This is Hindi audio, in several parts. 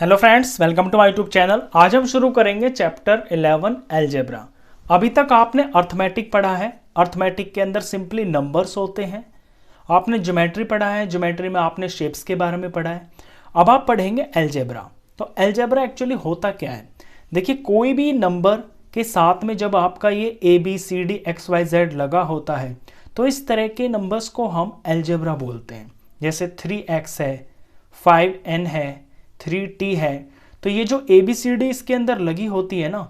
Hello friends, welcome to my YouTube channel. आज हम शुरू करेंगे चैप्टर 11 अलजेब्रा। अभी तक आपने अर्थमेटिक पढ़ा है। अर्थमेटिक के अंदर सिंपली नंबर्स होते हैं। आपने ज्योमेट्री पढ़ा है, ज्योमेट्री में आपने शेप्स के बारे में पढ़ा है। अब आप पढ़ेंगे अलजेब्रा। तो अलजेब्रा एक्चुअली होता क्या है? देखिए, कोई भी नंबर के साथ में जब आपका ये ABCD XYZ लगा होता है तो इस तरह के नंबर्स को हम अलजेब्रा बोलते हैं। जैसे 3x है, 5n है, 3t है। तो ये जो ABCD इसके अंदर लगी होती है ना,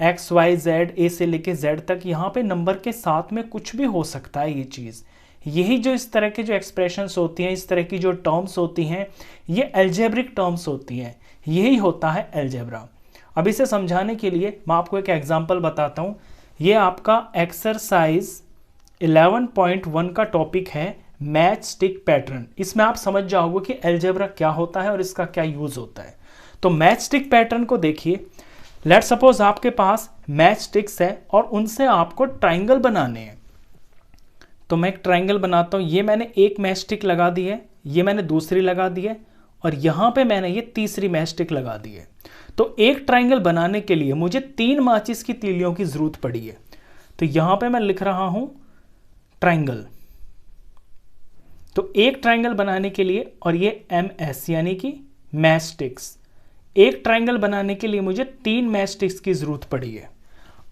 XYZ A से लेके Z तक, यहाँ पे नंबर के साथ में कुछ भी हो सकता है। ये चीज़, यही जो इस तरह के जो एक्सप्रेशंस होती हैं, इस तरह की जो टर्म्स होती हैं, ये अलजेब्रिक टर्म्स होती हैं। यही होता है अलजेब्रा। अब इसे समझाने के लिए मैं आपको एक एग्जांपल बताता हूँ। ये आपका एक्सरसाइज 11.1 का टॉपिक है, मैच स्टिक पैटर्न। इसमें आप समझ जाओगे कि अलजेब्रा क्या होता है और इसका क्या यूज होता है। तो मैच स्टिक पैटर्न को देखिए। लेट सपोज आपके पास मैच स्टिक्स है और उनसे आपको ट्राइंगल बनाने हैं। तो मैं एक ट्राइंगल बनाता हूं। ये मैंने एक मैच स्टिक लगा दी है, ये मैंने दूसरी लगा दी है, और यहां पे मैंने ये तीसरी मैच स्टिक लगा दी है। तो एक ट्राइंगल बनाने के लिए मुझे 3 माचिस की तीलियों की जरूरत पड़ी है। तो यहां पे मैं लिख रहा हूं ट्राइंगल। तो एक ट्राइंगल बनाने के लिए, और ये MS यानी कि मैच स्टिक्स, एक ट्राइंगल बनाने के लिए मुझे 3 मैच स्टिक्स की जरूरत पड़ी है।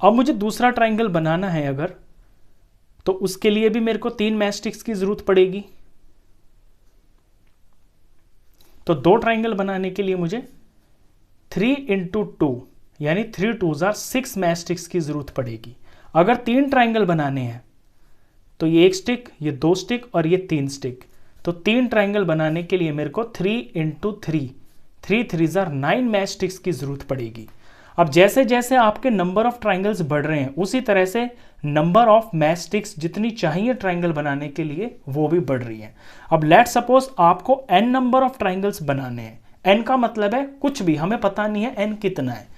अब मुझे दूसरा ट्राइंगल बनाना है अगर, तो उसके लिए भी मेरे को 3 मैच स्टिक्स की जरूरत पड़ेगी। तो 2 ट्राइंगल बनाने के लिए मुझे 3 × 2 यानी 3 2s are 6 मैच स्टिक्स की जरूरत पड़ेगी। अगर 3 ट्राइंगल बनाने हैं तो ये 1 स्टिक, ये 2 स्टिक और ये 3 स्टिक। तो 3 ट्राइंगल बनाने के लिए मेरे को 3 × 3, 3 3s are 9 मैच स्टिक्स की जरूरत पड़ेगी। अब जैसे जैसे आपके नंबर ऑफ ट्राइंगल्स बढ़ रहे हैं, उसी तरह से नंबर ऑफ मैच स्टिक्स जितनी चाहिए ट्राइंगल बनाने के लिए वो भी बढ़ रही है। अब लेट सपोज आपको n नंबर ऑफ ट्राइंगल्स बनाने हैं। n का मतलब है कुछ भी, हमें पता नहीं है n कितना है।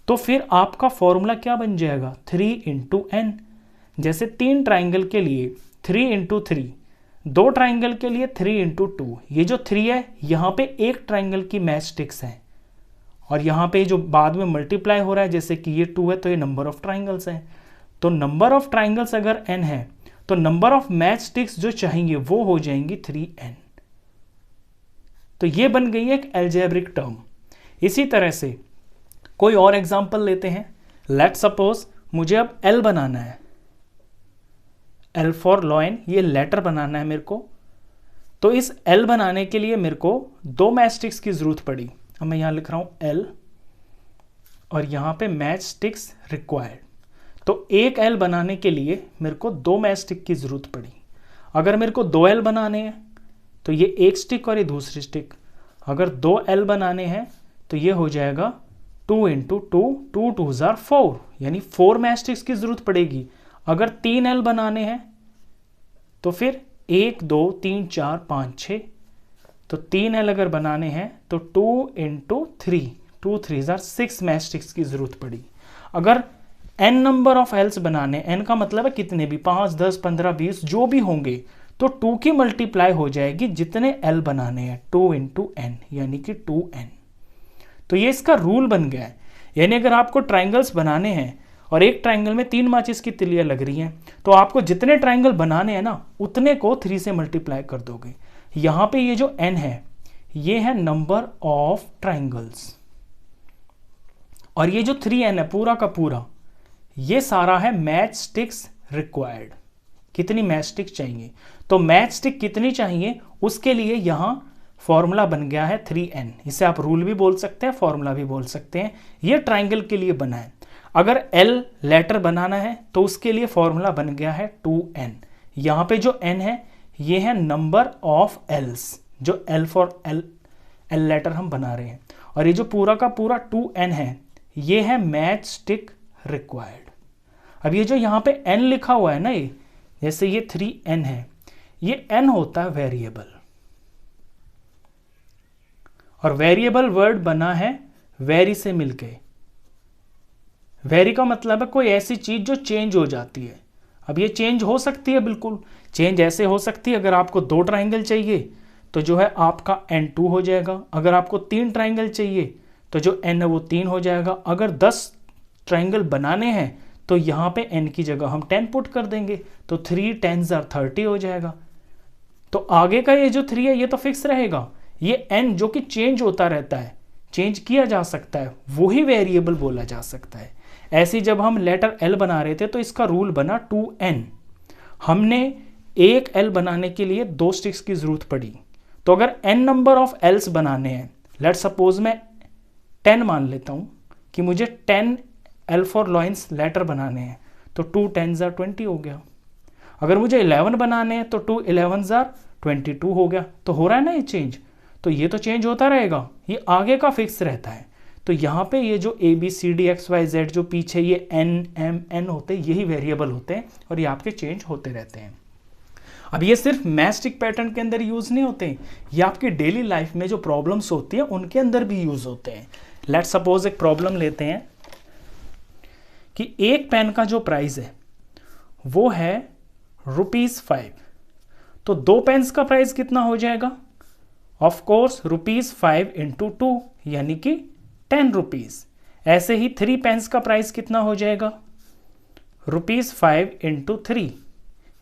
तो फिर आपका फॉर्मूला क्या बन जाएगा? 3 × n। जैसे 3 ट्राइंगल के लिए 3 × 3, 2 ट्राइंगल के लिए 3 × 2। ये जो 3 है, यहाँ पे एक ट्राइंगल की मैच स्टिक्स हैं, और यहाँ पे जो बाद में मल्टीप्लाई हो रहा है, जैसे कि ये 2 है तो ये नंबर ऑफ ट्राइंगल्स हैं। तो नंबर ऑफ ट्राइंगल्स अगर n है तो नंबर ऑफ मैच स्टिक्स जो चाहिए वो हो जाएंगी 3n। तो ये बन गई एक अलजेब्रिक टर्म। इसी तरह से कोई और एग्जांपल लेते हैं। लेट सपोज मुझे अब L बनाना है, L फॉर लॉयन, ये लेटर बनाना है मेरे को। तो इस L बनाने के लिए मेरे को 2 मैच स्टिक्स की जरूरत पड़ी। अब मैं यहां लिख रहा हूं L, और यहां पे मैच स्टिक्स रिक्वायर्ड। तो एक L बनाने के लिए मेरे को 2 मैच स्टिक की जरूरत पड़ी। अगर मेरे को 2 L बनाने हैं तो ये 1 स्टिक और ये दूसरी स्टिक। अगर 2 L बनाने हैं तो ये हो जाएगा 2 × 2, 2 2s are 4, यानी 4 मैच स्टिक्स की जरूरत पड़ेगी। अगर 3 L बनाने हैं तो फिर 1 2 3 4 5 6। तो 3 L अगर बनाने हैं तो 2 × 3, 2 3s are 6 मैच स्टिक्स की जरूरत पड़ी। अगर n नंबर ऑफ L's बनाने, n का मतलब है कितने भी, 5 10 15 20 जो भी होंगे, तो 2 की मल्टीप्लाई हो जाएगी जितने L बनाने हैं, 2 × n यानी कि 2n। तो ये इसका रूल बन गया है। यानी अगर आपको ट्राइंगल्स बनाने हैं और एक ट्राइंगल में 3 माचिस की तिलियां लग रही हैं, तो आपको जितने ट्राइंगल बनाने हैं ना, उतने को 3 से मल्टीप्लाई कर दोगे। यहां पे ये जो n है, ये है नंबर ऑफ ट्राइंगल्स, और ये जो 3n है पूरा का पूरा, ये सारा है मैच स्टिक्स रिक्वायर्ड। कितनी मैच स्टिक चाहिए? तो मैच स्टिक कितनी चाहिए उसके लिए यहां फॉर्मूला बन गया है 3n। इसे आप रूल भी बोल सकते हैं, फॉर्मूला भी बोल सकते हैं। ये ट्राइंगल के लिए बना है। अगर L लेटर बनाना है तो उसके लिए फॉर्मूला बन गया है 2n। यहां पे जो n है ये है नंबर ऑफ L's, जो L फॉर L लेटर हम बना रहे हैं, और ये जो पूरा का पूरा 2n है ये है मैच स्टिक रिक्वायर्ड। अब ये जो यहां पे n लिखा हुआ है ना, ये जैसे ये 3n है, ये n होता है वेरिएबल, और वेरिएबल वर्ड बना है वेरी से मिलके। वेरी का मतलब है कोई ऐसी चीज जो चेंज हो जाती है। अब ये चेंज हो सकती है, बिल्कुल चेंज ऐसे हो सकती है, अगर आपको 2 ट्राइंगल चाहिए तो जो है आपका n2 हो जाएगा। अगर आपको 3 ट्राइंगल चाहिए तो जो n है वो 3 हो जाएगा। अगर 10 ट्राइंगल बनाने हैं तो यहाँ पे n की जगह हम 10 पुट कर देंगे, तो 3 10s are 30 हो जाएगा। तो आगे का ये जो 3 है ये तो फिक्स रहेगा। ये n जो कि चेंज होता रहता है, चेंज किया जा सकता है, वही वेरिएबल बोला जा सकता है। ऐसे जब हम लेटर L बना रहे थे तो इसका रूल बना 2n। हमने एक L बनाने के लिए 2 स्टिक्स की जरूरत पड़ी। तो अगर n नंबर ऑफ L's बनाने हैं, लेट सपोज मैं 10 मान लेता हूं कि मुझे 10 L फॉर लॉइंस लेटर बनाने हैं, तो 2 10s are 20 हो गया। अगर मुझे 11 बनाने हैं तो 2 11s are 22 हो गया। तो हो रहा है ना ये चेंज, तो ये तो चेंज होता रहेगा, ये आगे का फिक्स रहता है। तो यहाँ पे ये जो ABCD XYZ जो पीछे ये N M N होते हैं, यही वेरिएबल होते हैं और ये आपके चेंज होते रहते हैं। अब ये सिर्फ मैथ्स पैटर्न के अंदर यूज नहीं होते, ये आपकी डेली लाइफ में जो प्रॉब्लम्स होती है उनके अंदर भी यूज होते हैं। लेट सपोज एक प्रॉब्लम लेते हैं कि एक पेन का जो प्राइस है वो है ₹5। तो 2 पेन्स का प्राइस कितना हो जाएगा? ऑफ कोर्स ₹5 × 2 यानी कि 10 रुपीज। ऐसे ही 3 पेन्स का प्राइस कितना हो जाएगा? ₹5 × 3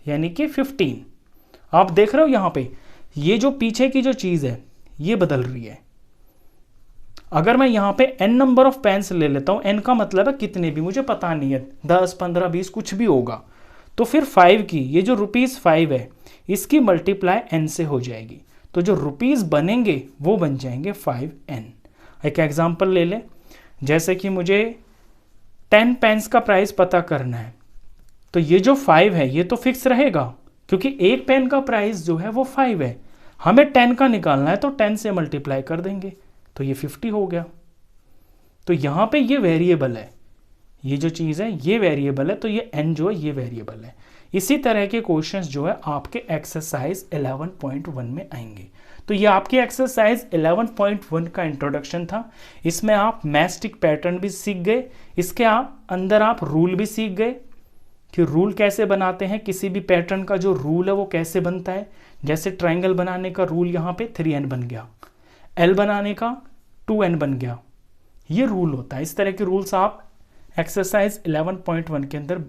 यानी कि 15। आप देख रहे हो यहां पे ये जो पीछे की जो चीज है ये बदल रही है। अगर मैं यहां पे n नंबर ऑफ पेन्स ले लेता हूं, n का मतलब है कितने भी, मुझे पता नहीं है, 10 15 20 कुछ भी होगा, तो फिर 5 की ये जो ₹5 है इसकी मल्टीप्लाई n से हो जाएगी। तो जो रुपीस बनेंगे वो बन जाएंगे 5n। एक एग्जांपल ले ले, जैसे कि मुझे 10 पेन्स का प्राइस पता करना है, तो ये जो 5 है ये तो फिक्स रहेगा क्योंकि एक पेन का प्राइस जो है वो 5 है। हमें 10 का निकालना है तो 10 से मल्टीप्लाई कर देंगे, तो ये 50 हो गया। तो यहाँ पे ये वेरिएबल है, ये जो चीज़ है ये वेरिएबल है, तो ये n जो है ये वेरिएबल है। इसी तरह के क्वेश्चंस जो है आपके एक्सरसाइज 11.1 में आएंगे। तो ये आपकी एक्सरसाइज 11.1 का इंट्रोडक्शन था। इसमें आप मैथ्स पैटर्न भी सीख गए, इसके अंदर आप रूल भी सीख गए कि रूल कैसे बनाते हैं, किसी भी पैटर्न का जो रूल है वो कैसे बनता है। जैसे ट्राइंगल बनाने का रूल यहाँ पे 3n बन गया, L बनाने का 2n बन गया, ये रूल होता है। इस तरह के रूल्स आप एक्सरसाइज 11.1 के अंदर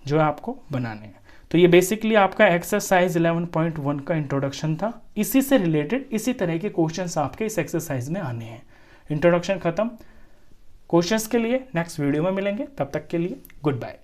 जो है आपको बनाने हैं। तो ये बेसिकली आपका एक्सरसाइज 11.1 का इंट्रोडक्शन था। इसी से रिलेटेड इसी तरह के क्वेश्चंस आपके इस एक्सरसाइज में आने हैं। इंट्रोडक्शन खत्म। क्वेश्चंस के लिए नेक्स्ट वीडियो में मिलेंगे, तब तक के लिए गुड बाय।